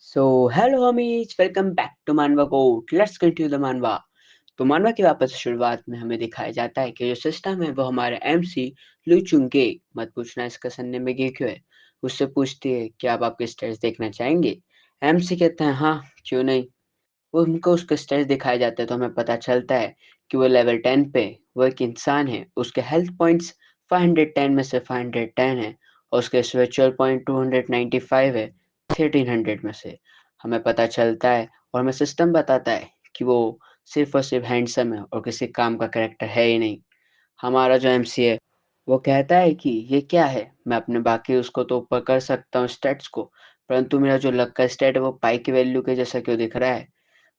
So hello homies, welcome back to Manava code. Let's continue the Manava. तो मानवा की वापस शुरुआत में हमें दिखाया जाता है कि जो सिस्टम है वो हमारे एमसी लू चुंगे, मत पूछना इसका सन्ने में गे क्यों है, उससे पूछती है कि आप आपके स्टेट्स देखना चाहेंगे। एमसी कहते हैं हाँ, क्यों नहीं। वो उनको उसके स्टेट्स दिखाए जाते हैं तो हमें पता चलता है कि वो लेवल 10 पे वो एक इंसान है। उसके हेल्थ पॉइंट्स 510 में से 510 है और उसके स्पिरिचुअल पॉइंट 295 है 1300 में से। हमें पता चलता है और हमें सिस्टम बताता है कि वो सिर्फ और सिर्फ हैंडसम है और किसी काम का कैरेक्टर है ही नहीं। हमारा जो एमसी है वो कहता है कि ये क्या है, मैं अपने बाकी उसको तो ऊपर कर सकता हूँ स्टेट्स को, परंतु मेरा जो लक का स्टेट है वो पाई की वैल्यू के जैसा क्यों दिख रहा है।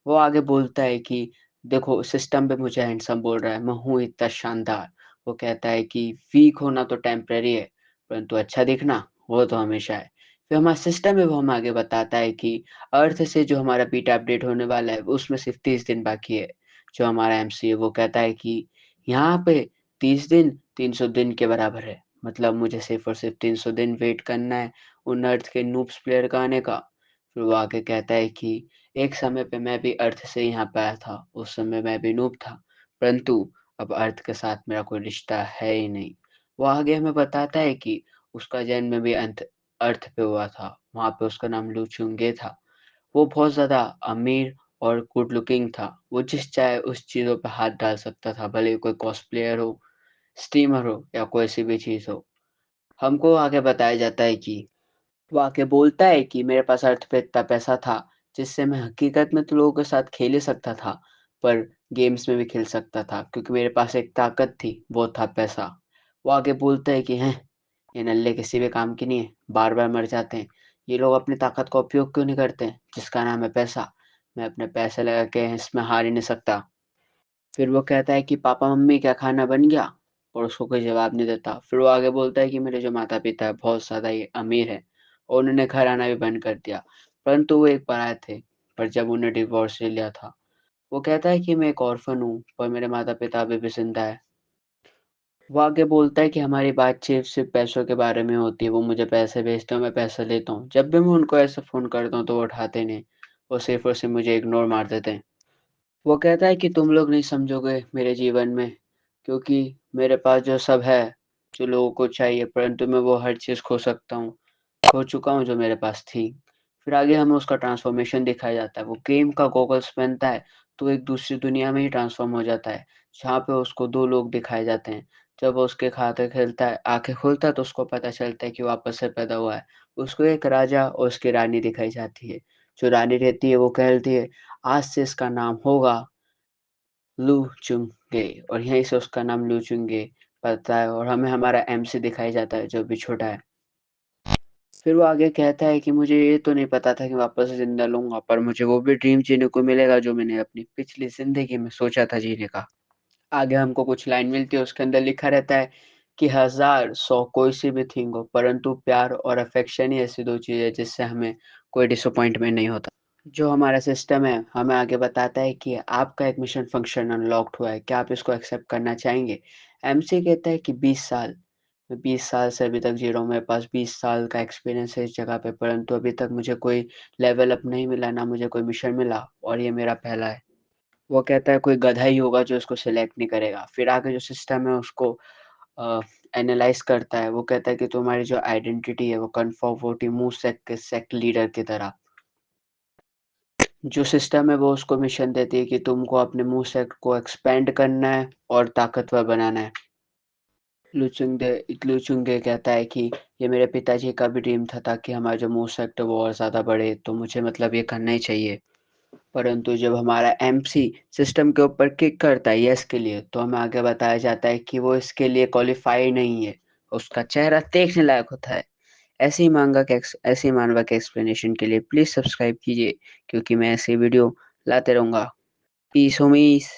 वो आगे बोलता है कि देखो सिस्टम पे मुझे हैंडसम बोल रहा है, मैं हूँ इतना शानदार। वो कहता है कि वीक होना तो टेम्परेरी है, परंतु अच्छा दिखना वो तो हमेशा है। फिर हमारा सिस्टम है वो हमें आगे बताता है कि अर्थ से जो हमारा बीटा अपडेट होने वाला है उसमें सिर्फ 30 दिन बाकी है। जो हमारा एमसी है वो कहता है कि यहाँ पे 30 दिन 300 दिन के बराबर है, मतलब मुझे सिर्फ और सिर्फ 300 दिन वेट करना है उन अर्थ के नूब्स प्लेयर का आने का। फिर वो आगे कहता है कि एक समय पे मैं भी अर्थ से यहाँ पे आया था, उस समय मैं भी नूब था, परंतु अब अर्थ के साथ मेरा कोई रिश्ता है ही नहीं। वो आगे हमें बताता है कि उसका जन्म भी अंत अर्थ पे हुआ था, वहाँ पे उसका नाम लू चुंगे था। वो बहुत ज़्यादा अमीर और गुड लुकिंग था, वो जिस चाहे उस चीज़ों पे हाथ डाल सकता था, भले ही कोई कॉस्प्लेयर हो, स्ट्रीमर हो या कोई सी भी चीज़ हो। हमको आगे बताया जाता है कि वो आके बोलता है कि मेरे पास अर्थ पे इतना पैसा था जिससे मैं हकीकत में तो लोगों के साथ खेल ही सकता था, पर गेम्स में भी खेल सकता था क्योंकि मेरे पास एक ताकत थी, वो था पैसा। वो आगे बोलता है कि हैं, ये नल्ले किसी भी काम की नहीं है, बार बार मर जाते हैं। ये लोग अपनी ताकत का उपयोग क्यों नहीं करते हैं जिसका नाम है पैसा। मैं अपने पैसे लगा के इसमें हार ही नहीं सकता। फिर वो कहता है कि पापा मम्मी क्या खाना बन गया, और उसको कोई जवाब नहीं देता। फिर वो आगे बोलता है कि मेरे जो माता पिता है बहुत ज़्यादा ही अमीर है और उन्होंने घर आना भी बंद कर दिया, परंतु वो एक पराये थे। पर जब उन्हें डिवोर्स ले लिया था, वो कहता है कि मैं एक ऑर्फन हूँ पर मेरे माता पिता अभी भी जिंदा है। वो आगे बोलता है कि हमारी बातचीत सिर्फ पैसों के बारे में होती है, वो मुझे पैसे भेजते हैं, मैं पैसे लेता हूँ। जब भी मैं उनको ऐसे फ़ोन करता हूँ तो वो उठाते नहीं, वो सिर्फ और सिर्फ मुझे इग्नोर मार देते हैं। वो कहता है कि तुम लोग नहीं समझोगे मेरे जीवन में, क्योंकि मेरे पास जो सब है, जो लोगों को चाहिए, परंतु मैं वो हर चीज़ खो सकता हूँ, खो चुका हूँ जो मेरे पास थी। फिर आगे हमें उसका ट्रांसफॉर्मेशन दिखाया जाता है। वो गेम का गॉगल्स पहनता है तो एक दूसरी दुनिया में ही ट्रांसफॉर्म हो जाता है, जहाँ पे उसको 2 लोग दिखाए जाते हैं। जब वो उसके खाते खेलता है, आँखें खोलता है तो उसको पता चलता है कि वापस से पैदा हुआ है। उसको एक राजा और उसकी रानी दिखाई जाती है। जो रानी रहती है वो कहती है, आज से इसका नाम होगा लू चुंगे, और यहीं से उसका नाम लू चुंगे पड़ता है। और हमें हमारा एमसी दिखाया जाता है जो भी छोटा है। फिर वो आगे कहता है कि मुझे ये तो नहीं पता था कि वापस से जिंदा लूंगा, पर मुझे वो भी ड्रीम जीने को मिलेगा जो मैंने अपनी पिछली जिंदगी में सोचा था जीने का। आगे हमको कुछ लाइन मिलती है, उसके अंदर लिखा रहता है कि हजार सौ कोई सी भी थिंग हो, परंतु प्यार और अफेक्शन ही ऐसी दो चीजें जिससे हमें कोई डिसअपॉइंटमेंट नहीं होता। जो हमारा सिस्टम है हमें आगे बताता है कि आपका एक मिशन फंक्शन अनलॉक्ड हुआ है, क्या आप इसको एक्सेप्ट करना चाहेंगे। एमसी कहता है कि 20 साल, मैं 20 साल से अभी तक जी रहा हूँ, मेरे पास 20 साल का एक्सपीरियंस है इस जगह पे, परंतु अभी तक मुझे कोई लेवल अप नहीं मिला, ना मुझे कोई मिशन मिला, और ये मेरा पहला है। वो कहता है कोई गधा ही होगा जो इसको सिलेक्ट नहीं करेगा। फिर आगे जो सिस्टम है उसको एनालाइज करता है। वो कहता है कि तुम्हारी जो आइडेंटिटी है वो कन्फर्म वोटी मुंह सेक्ट लीडर की तरह। जो सिस्टम है वो उसको मिशन देती है कि तुमको अपने मूव सेट को एक्सपेंड करना है और ताकतवर बनाना है। लुचुंगे कहता है कि ये मेरे पिताजी का भी ड्रीम था ताकि हमारा जो मूव सेट है वो और ज़्यादा बढ़े, तो मुझे मतलब ये करना ही चाहिए। परंतु जब हमारा एमसी सिस्टम के ऊपर क्लिक करता है यस के लिए, तो हमें आगे बताया जाता है कि वो इसके लिए क्वालिफाई नहीं है। उसका चेहरा देखने लायक होता है। ऐसे ही मानवा के एक्सप्लेनेशन के लिए प्लीज़ सब्सक्राइब कीजिए, क्योंकि मैं ऐसे वीडियो लाते रहूँगा। पीस होमीस।